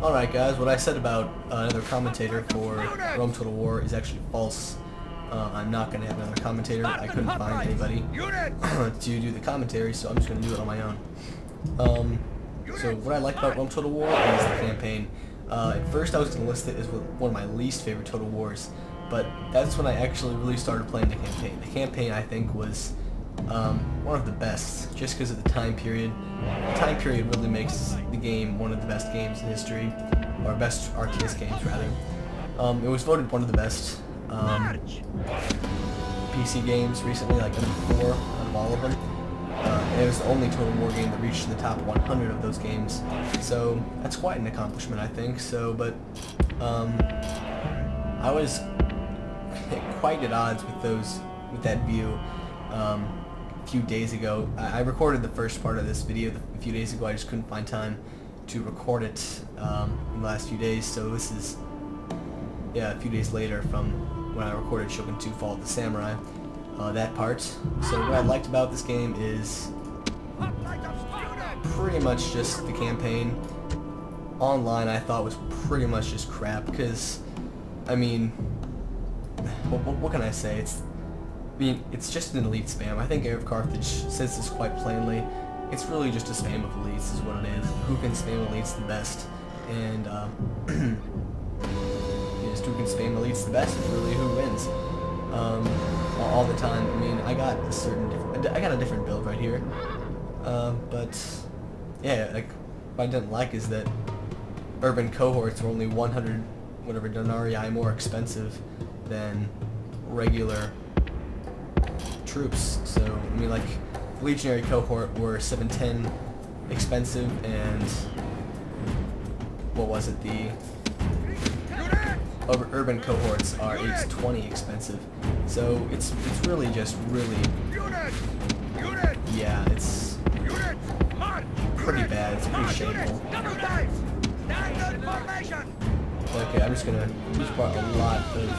Alright guys, what I said about another commentator for Rome Total War is actually false. I'm not going to have another commentator. I couldn't find anybody to do the commentary, so I'm just going to do it on my own. So what I like about Rome Total War is the campaign. At first I was going to list it as one of my least favorite Total Wars, but that's when I actually really started playing the campaign. The campaign, I think, was one of the best, just because of the time period. The time period really makes the game one of the best games in history, or best RTS games rather. It was voted one of the best PC games recently, like number 4 out of all of them. And it was the only Total War game that reached the top 100 of those games, so that's quite an accomplishment, I think. So, but I was quite at odds with that view. A few days ago, I recorded the first part of this video a few days ago. I just couldn't find time to record it in the last few days, so this is a few days later from when I recorded Shogun 2 Fall of the Samurai, that part. So what I liked about this game is pretty much just the campaign. Online I thought was pretty much just crap, because I mean, what can I say? It's just an elite spam. I think Arab Carthage says this quite plainly. It's really just a spam of elites is what it is. Who can spam elites the best? And just who can spam elites the best is really who wins. All the time. I mean, I got a different build right here. But yeah, like what I didn't like is that urban cohorts were only 100 whatever denarii more expensive than regular troops. So I mean, like legionary cohort were 710 expensive, and what was it, the urban cohorts are 820 expensive. So it's really just yeah, it's pretty bad. It's pretty shameful. Okay, I'm just brought a lot of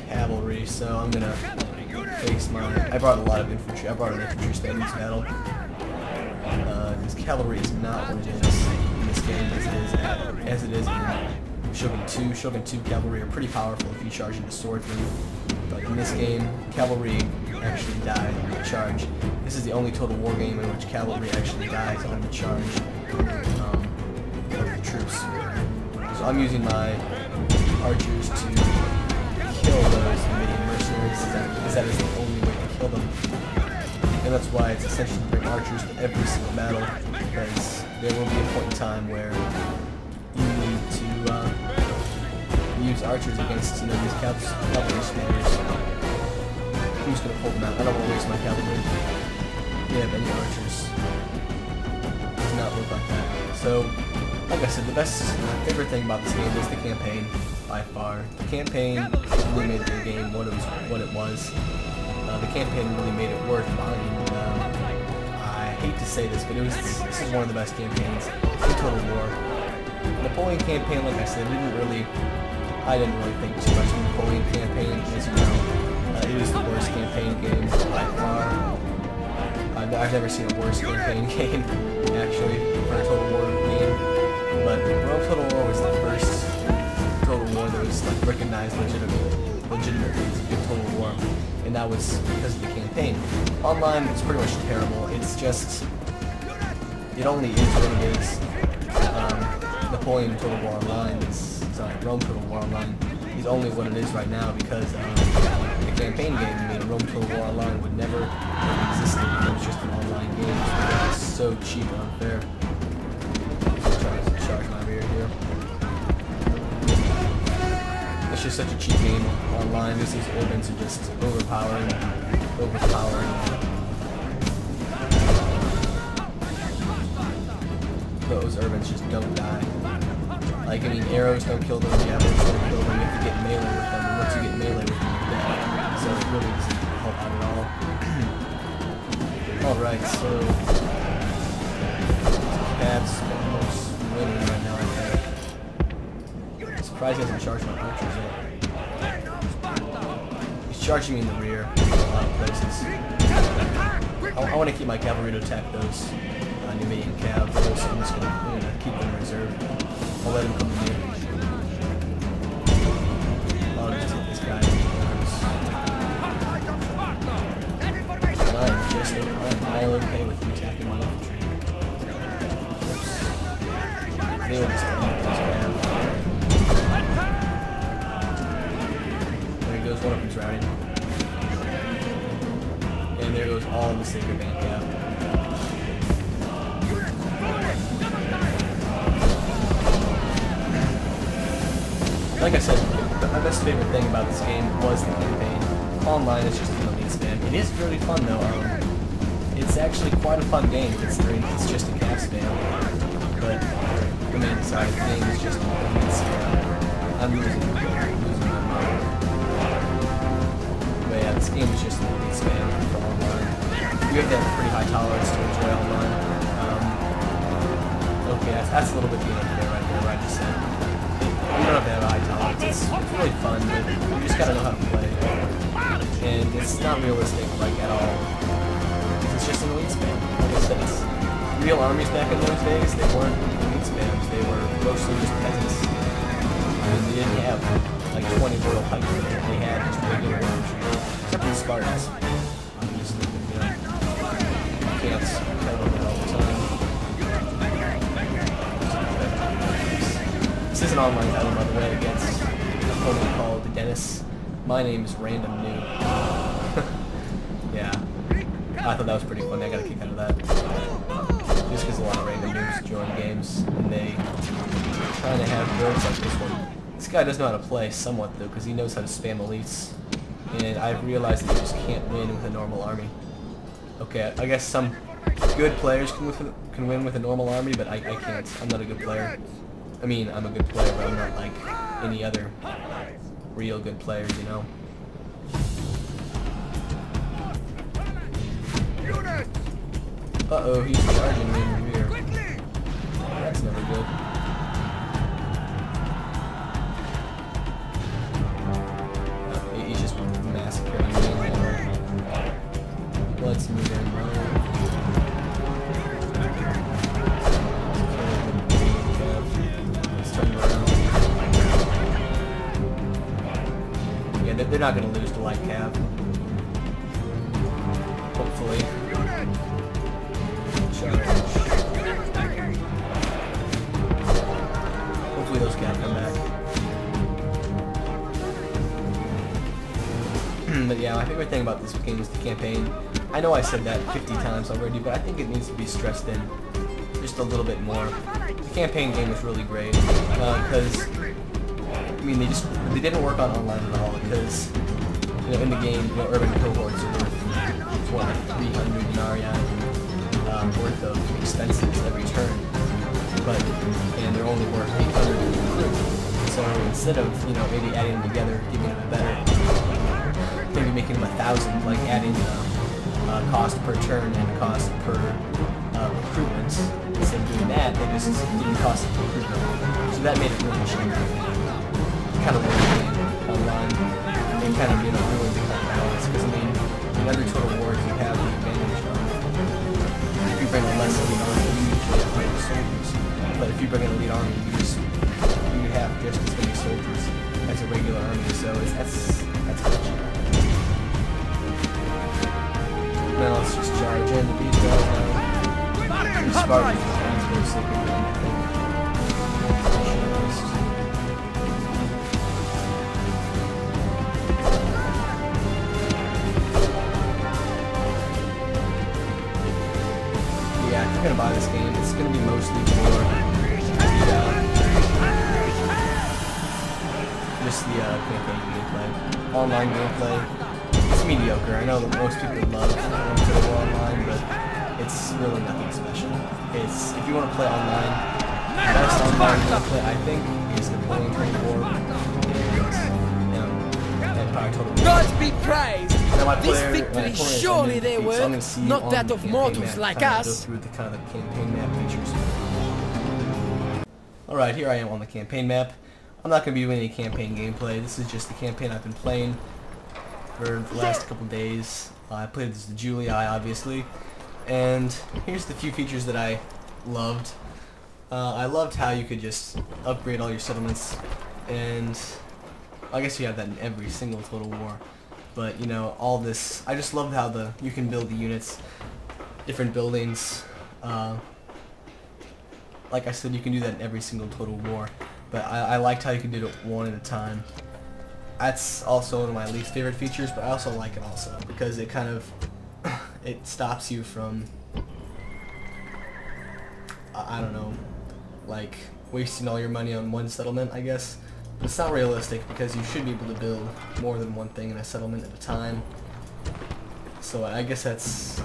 cavalry, so I'm gonna face I brought a lot of infantry. I brought an infantry stat in this battle. Because cavalry is not what it is in this game as it is in Shogun 2. Shogun 2 cavalry are pretty powerful if you charge into swordsmen, but in this game, cavalry actually die on the charge. This is the only Total War game in which cavalry actually dies on the charge of the troops. So I'm using my archers to kill those Numidian mercenaries, because that is the only way to kill them. And that's why it's essential to bring archers to every single battle, because there will be a point in time where you need to use archers against these cavalry spammers. I'm just going to pull them out. I don't want to waste my cavalry. Do you have any archers? It does not look like that. So, like I said, my favorite thing about this game is the campaign, by far. The campaign really made the game what it was. The campaign really made it worth buying. I hate to say this, but this is one of the best campaigns in Total War. The Napoleon campaign, like I said, I didn't really think too much of the Napoleon campaign. As you know, it is the worst campaign game by far. I've never seen a worse campaign game, actually, for a Total War game. But Rome Total War was the first Total War that was like recognized legitimately as a good Total War, and that was because of the campaign. Online, it's pretty much terrible. It's just, it only is what it is. Napoleon Total War Online Rome Total War Online is only what it is right now because the campaign game. I mean, Rome Total War Online would never have existed if it was just an online game. It's so cheap and unfair. Charge my rear here. It's just such a cheap game online. These urbans are just overpowering. Those urbans just don't die. Like, I mean, arrows don't kill them, javelins don't kill them, you have to get melee with them, and once you get melee with them, you're dead. So it really doesn't help out at all. Alright, so Cav's almost winning right now, I think. I'm surprised he hasn't charged my archers yet. He's charging me in the rear in a lot of places. I want to keep my cavalry to attack those Numidian cav, so I'm just going to keep them reserved. I'll let him come to me. I'll just hit this guy. I'm okay with you attacking my infantry. They will just delete this guy. There he goes, one of them's routing. And there goes all of the sacred band cap. Like I said, my best favorite thing about this game was the campaign. Online is just an elite spam. It is really fun though. It's actually quite a fun game considering it's just a cap spam. But command side of the game is just an elite spam. I'm losing my mind. But yeah, this game is just an elite spam for online. You have to have a pretty high tolerance to enjoy online. Okay, that's a little bit the end there right there, where I just said. You don't have to have a high tolerance. It's really fun, but you just gotta know how to play. And it's not realistic, like, at all. It's just an elite spam. Like I said, it's real armies back in those days. They weren't elite spams. They were mostly just peasants. And they didn't have, like, 20 royal pikemen. They had just regular infantry. Except for the Spartans. I'm just, you know, camps kind of all the time. This is an online title, by the way, against an opponent called Dennis. My name is Random Noob. Yeah. I thought that was pretty funny. I got a kick out of that. Just because a lot of random noobs join games, and they trying to have builds like this one. This guy does know how to play somewhat, though, because he knows how to spam elites. And I've realized that you just can't win with a normal army. Okay, I guess some good players can win with a normal army, but I can't. I'm not a good player. I mean, I'm a good player, but I'm not like any other real good players, you know? Uh-oh, he's charging me over here. That's never good. He's just massacring me. Let's move in, bro. They're not going to lose to light cav. Hopefully. Charge. Hopefully those cav come back. But yeah, my favorite thing about this game is the campaign. I know I said that 50 times already, but I think it needs to be stressed in just a little bit more. The campaign game was really great because I mean, they didn't work on online at all because, you know, in the game, you know, urban cohorts are worth, what, like 300 denarii worth of expenses every turn, and they're only worth 800 to recruit. So instead of, you know, maybe adding them together, giving them a better, maybe making them 1,000, like adding cost per turn and cost per recruitment, instead of doing that, they just didn't cost per recruitment. So that made it really cheap. Kind of ruined the game online, and kind of, you know, ruined the kind of balance, because I mean, in other total wars you have the advantage of, if you bring a less elite army, you usually have more soldiers, but if you bring an elite army, you have just as many soldiers as a regular army, so that's good. Now let's just charge in the beat guys now. The Spartans are trying to go sacred band, I think. Yeah, if you're gonna buy this game, it's gonna be mostly for just the campaign gameplay. Online gameplay, it's mediocre. I know that most people love Total Online, but it's really nothing special. It's, if you want to play online, the best online gameplay I think is Napoleon 24 and Empire Total War. Gods be praised! This player, victory surely their work, not that of mortals like us. Go through the kind of the campaign map features. Alright, here I am on the campaign map. I'm not going to be doing any campaign gameplay. This is just the campaign I've been playing for the last couple days. I played as the Julii, obviously. And here's the few features that I loved. I loved how you could just upgrade all your settlements, and I guess you have that in every single Total War. But you know, all this, I just loved how you can build the units, different buildings. Like I said, you can do that in every single Total War. But I liked how you can do it one at a time. That's also one of my least favorite features, but I also like it also because it kind of it stops you from I don't know, like wasting all your money on one settlement, I guess. But it's not realistic because you should be able to build more than one thing in a settlement at a time. So I guess that's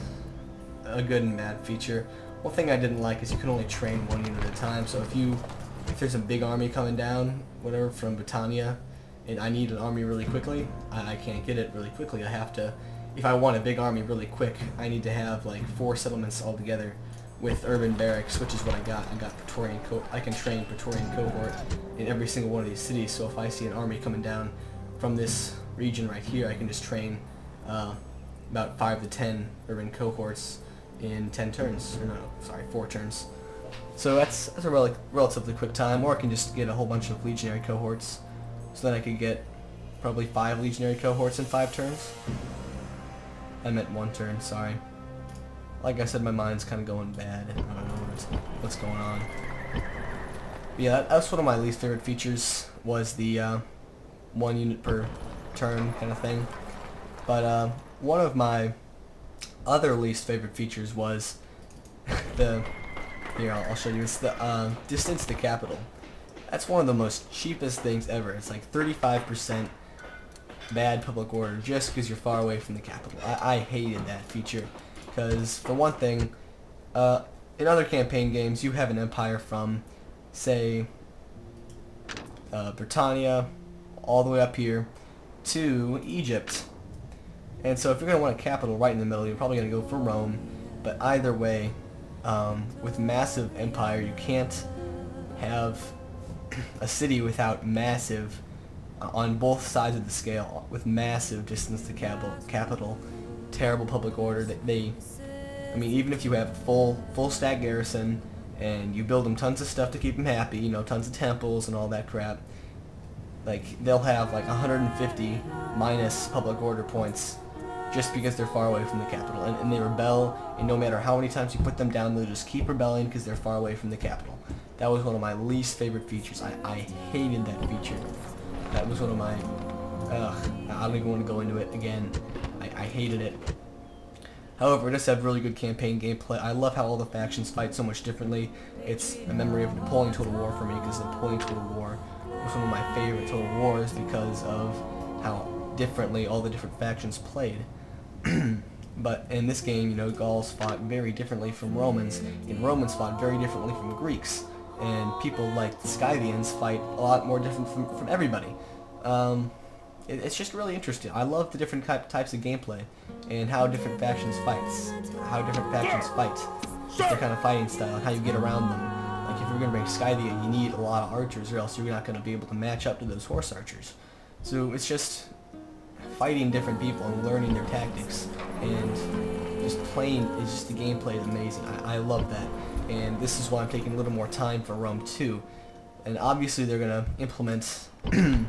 a good and bad feature. One thing I didn't like is you can only train one unit at a time. So if there's a big army coming down, whatever, from Britannia, and I need an army really quickly, I can't get it really quickly. I have to, if I want a big army really quick, I need to have like 4 settlements all together with urban barracks, which is what I got. I got I can train Praetorian cohort in every single one of these cities. So if I see an army coming down from this region right here, I can just train about 5 to 10 urban cohorts in 10 turns. Or no, sorry, 4 turns. So that's a relatively quick time. Or I can just get a whole bunch of legionary cohorts. So then I could get probably 5 legionary cohorts in 5 turns. I meant 1 turn, sorry. Like I said, my mind's kind of going bad. I don't know what's going on. But yeah, that's one of my least favorite features, was the 1 unit per turn kind of thing. But one of my other least favorite features was here, I'll show you. It's the distance to capital. That's one of the most cheapest things ever. It's like 35% bad public order just because you're far away from the capital. I hated that feature because, for one thing, in other campaign games you have an empire from, say, Britannia all the way up here to Egypt. And so if you're going to want a capital right in the middle, you're probably going to go for Rome. But either way, with massive empire, you can't have a city without massive, on both sides of the scale, with massive distance to capital, terrible public order. I mean, even if you have full stack garrison and you build them tons of stuff to keep them happy, you know, tons of temples and all that crap, like they'll have like 150 minus public order points just because they're far away from the capital, and they rebel, and no matter how many times you put them down, they'll just keep rebelling because they're far away from the capital. That was one of my least favorite features. I hated that feature. That was one of my, I don't even want to go into it again. I hated it. However, it does have really good campaign gameplay. I love how all the factions fight so much differently. It's a memory of Napoleon Total War for me, because Napoleon Total War was one of my favorite Total Wars because of how differently all the different factions played. But in this game, you know, Gauls fought very differently from Romans, and Romans fought very differently from Greeks, and people like the Scythians fight a lot more different from everybody. It's just really interesting. I love the different types of gameplay and how different factions fight, their kind of fighting style, how you get around them. Like if you're going to bring Scythia, you need a lot of archers, or else you're not going to be able to match up to those horse archers. So it's just fighting different people and learning their tactics, and just playing is just, the gameplay is amazing. I love that, and this is why I'm taking a little more time for Rome 2. And obviously they're going to implement the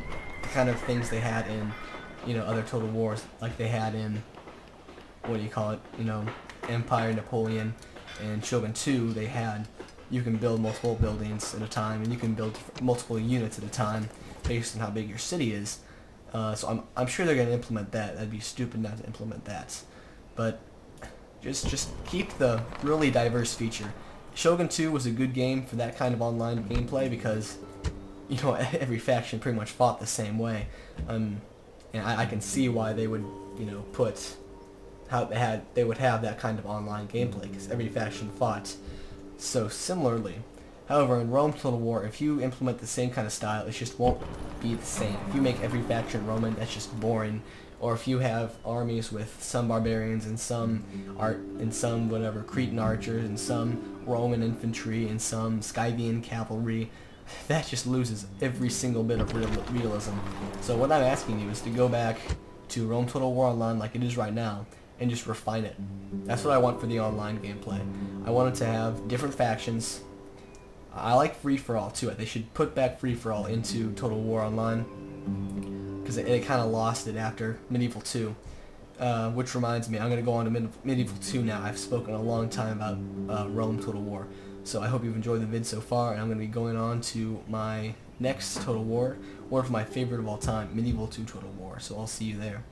kind of things they had in, you know, other Total Wars, like they had in, what do you call it, you know, Empire, Napoleon, and Shogun 2. They had, you can build multiple buildings at a time, and you can build multiple units at a time based on how big your city is. So I'm sure they're going to implement that. That'd be stupid not to implement that. But just keep the really diverse feature. Shogun 2 was a good game for that kind of online gameplay because, you know, every faction pretty much fought the same way. And I can see why they would, you know, put how they would have that kind of online gameplay, because every faction fought so similarly. However, in Rome Total War, if you implement the same kind of style, it just won't be the same. If you make every faction Roman, that's just boring. Or if you have armies with some barbarians and some whatever Cretan archers and some Roman infantry and some Scythian cavalry, that just loses every single bit of realism. So what I'm asking you is to go back to Rome Total War Online like it is right now and just refine it. That's what I want for the online gameplay. I want it to have different factions. I like free-for-all too. They should put back free-for-all into Total War Online, because it kind of lost it after Medieval 2. Which reminds me, I'm going to go on to Medieval 2 now. I've spoken a long time about Rome Total War. So I hope you've enjoyed the vid so far, and I'm going to be going on to my next Total War, one of my favorite of all time, Medieval 2 Total War. So I'll see you there.